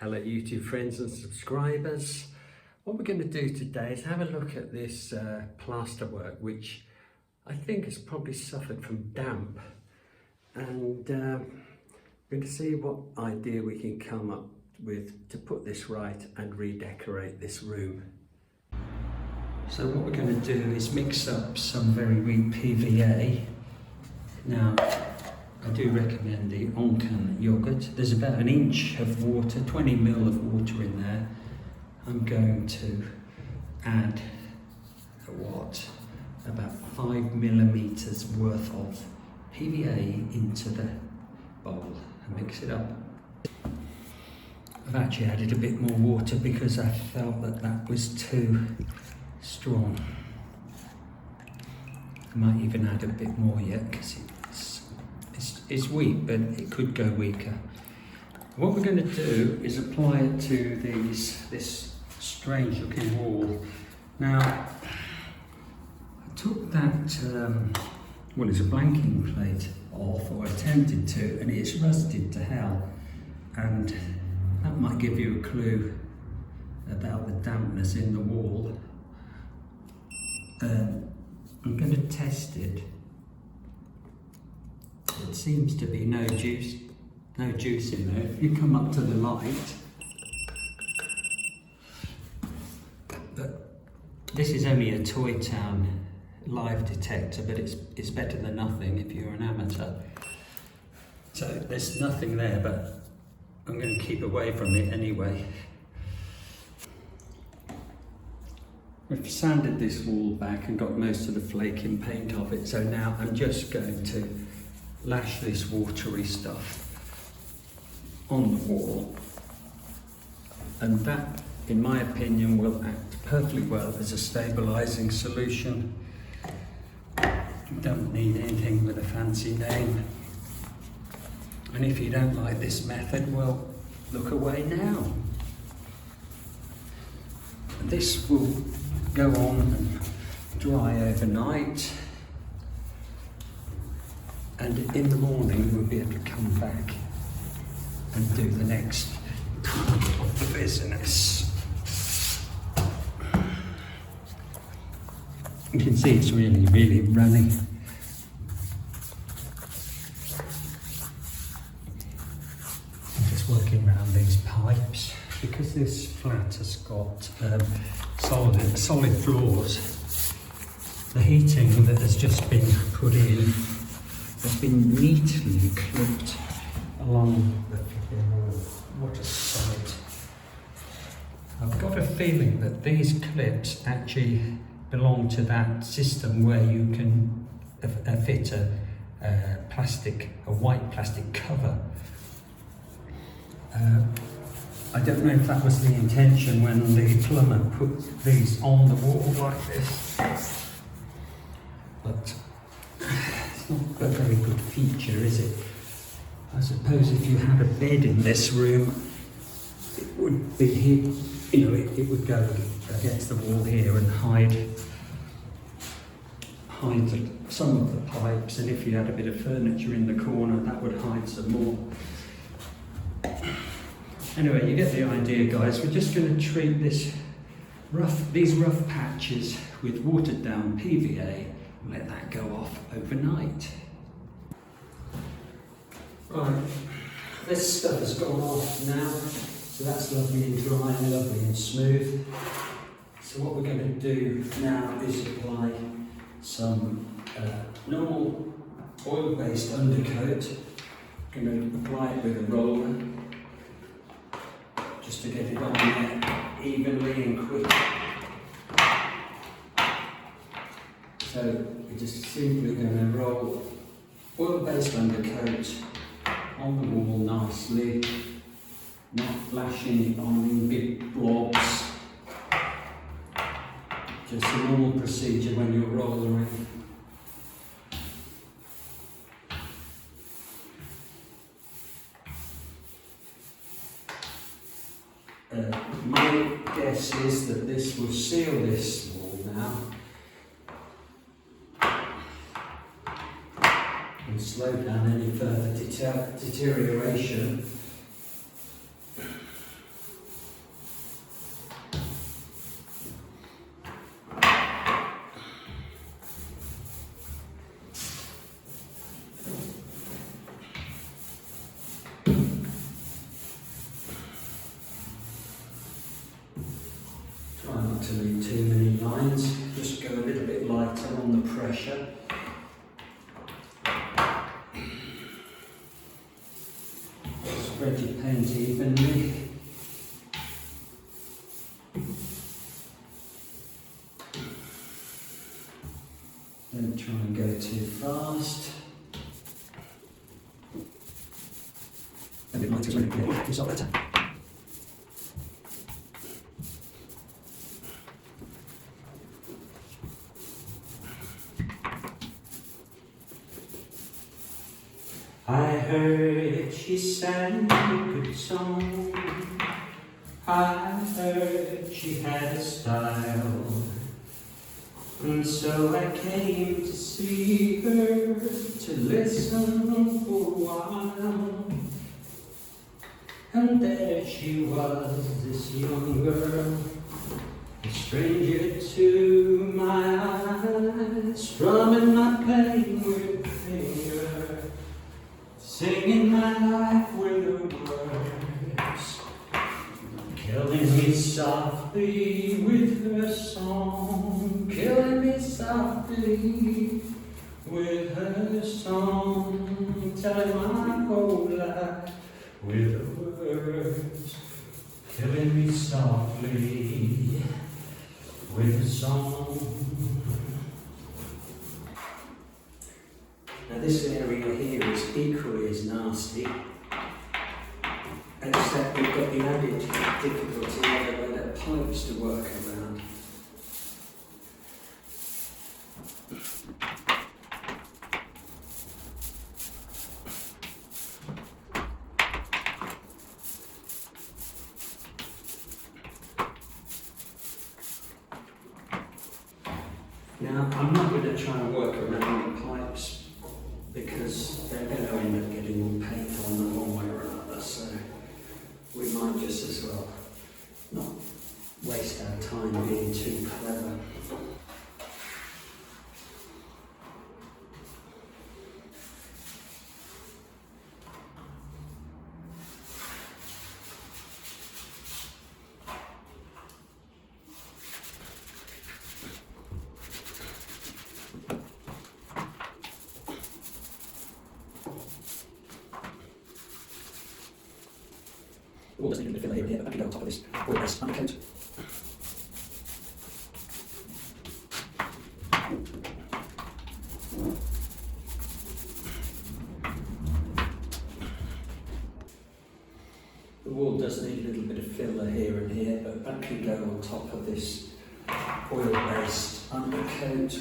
Hello YouTube friends and subscribers. What we're going to do today is have a look at this plaster work, which I think has probably suffered from damp, and we're going to see what idea we can come up with to put this right and redecorate this room. So what we're going to do is mix up some very weak PVA. Now I do recommend the on-can yogurt. There's about 1 inch of water, 20 ml of water in there. I'm going to add about 5 millimeters worth of PVA into the bowl and mix it up. I've actually added a bit more water because I felt that that was too strong. I might even add a bit more yet because it's weak, but it could go weaker. What we're going to do is apply it to this strange looking wall. Now, I took that, it's a blanking plate off, or attempted to, and it's rusted to hell. And that might give you a clue about the dampness in the wall. I'm going to test it. It seems to be no juice in there. If you come up to the light, but this is only a Toy Town live detector, but it's better than nothing if you're an amateur. So there's nothing there, but I'm going to keep away from it anyway. We've sanded this wall back and got most of the flaking paint off it, so now I'm just going to lash this watery stuff on the wall, and that, in my opinion, will act perfectly well as a stabilising solution. You don't need anything with a fancy name, and if you don't like this method, well, look away now. This will go on and dry overnight, and in the morning we'll be able to come back and do the next part of the business. You can see it's really running. I'm just working around these pipes because this flat has got solid floors. The heating that has just been put in has been neatly clipped along the wall. What a sight. I've got a feeling that these clips actually belong to that system where you can fit a white plastic cover. I don't know if that was the intention when the plumber put these on the wall like this, but it's not a very good feature, is it? I suppose if you had a bed in this room, it would be, it would go against the wall here and hide some of the pipes, and if you had a bit of furniture in the corner, that would hide some more. Anyway, you get the idea, guys. We're just going to treat these rough patches with watered down PVA and let that go off overnight. Right, this stuff has gone off now, so that's lovely and dry and lovely and smooth. So what we're going to do now is apply some normal oil-based undercoat. I'm going to apply it with a roller, just to get it on there evenly and quick. So we're just simply going to roll oil-based undercoat on the wall nicely, not flashing it on in big blobs. Just a normal procedure when you're rollering. My guess is that this will seal this wall now and slow down any further deterioration. to leave too many lines, just go a little bit lighter on the pressure. Spread your paint evenly. Don't try and go too fast. A bit lighter is really good. It's all better. I heard she sang a good song. I heard she had a style. And so I came to see her, to listen for a while. And there she was, this young girl, a stranger to my eyes, strumming my pain with a finger, singing my life with her words, killing me softly with her song, killing me softly with her song, telling my whole life with her words, killing me softly with a song. Now this area here is equally as nasty, except we've got the added difficulty where there are pipes to work around. Now, I'm not going to try and work around the pipes because they're going to end up getting all paint on them one way or another, so we might just as well not waste our time being too clever. The wall doesn't need a filler here, but I can go on top of this oil-based undercoat. The wall does need a little bit of filler here and here, but that can go on top of this oil-based undercoat.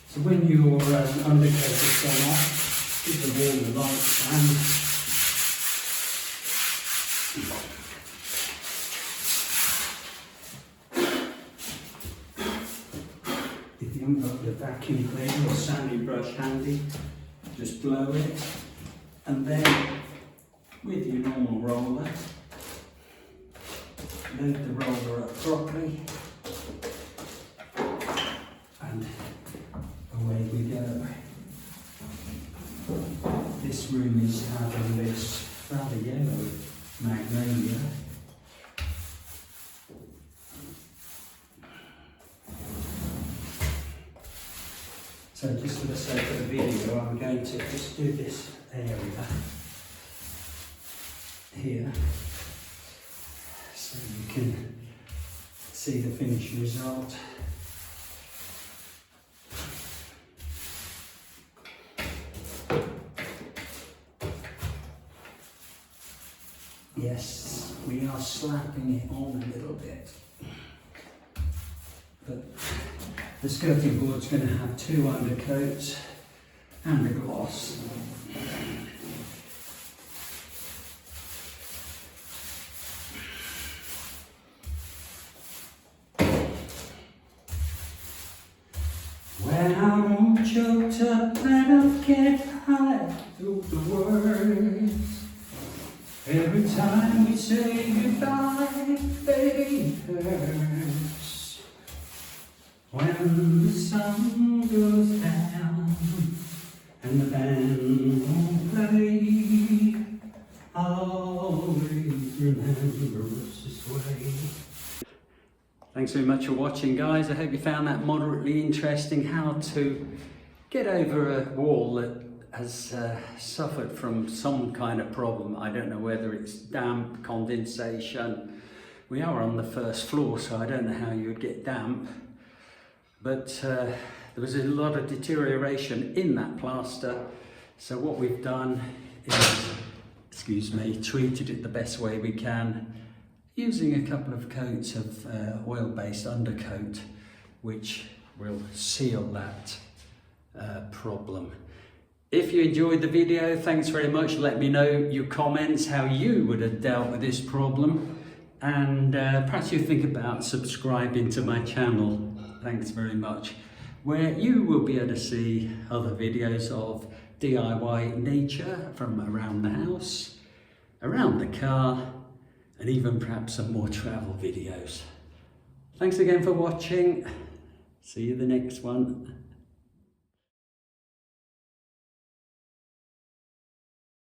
So when your undercoat is gone off, give the wall a light sand. If you haven't got the vacuum cleaner or sandy brush handy, just blow it, and then with your normal roller, load the roller up properly, and away we go. This room is having this rather yellow magnolia. So just for the sake of the video, I'm going to just do this area here so you can see the finished result. Yes, we are slapping it on a little bit. But the skirting board's going to have 2 undercoats and a gloss. When I'm all choked up and I can't hide through the words, every time we say goodbye, baby, it hurts. When the sun goes down and the band won't play, I'll always remember us this way. Thanks very much for watching, guys. I hope you found that moderately interesting, how to get over a wall that has suffered from some kind of problem. I don't know whether it's damp, condensation. We are on the first floor, so I don't know how you would get damp. But there was a lot of deterioration in that plaster. So what we've done is, treated it the best way we can, using a couple of coats of oil-based undercoat, which will seal that problem. If you enjoyed the video, thanks very much. Let me know your comments, how you would have dealt with this problem, and perhaps you think about subscribing to my channel. Thanks very much, where you will be able to see other videos of DIY nature from around the house, around the car, and even perhaps some more travel videos. Thanks again for watching. See you the next one.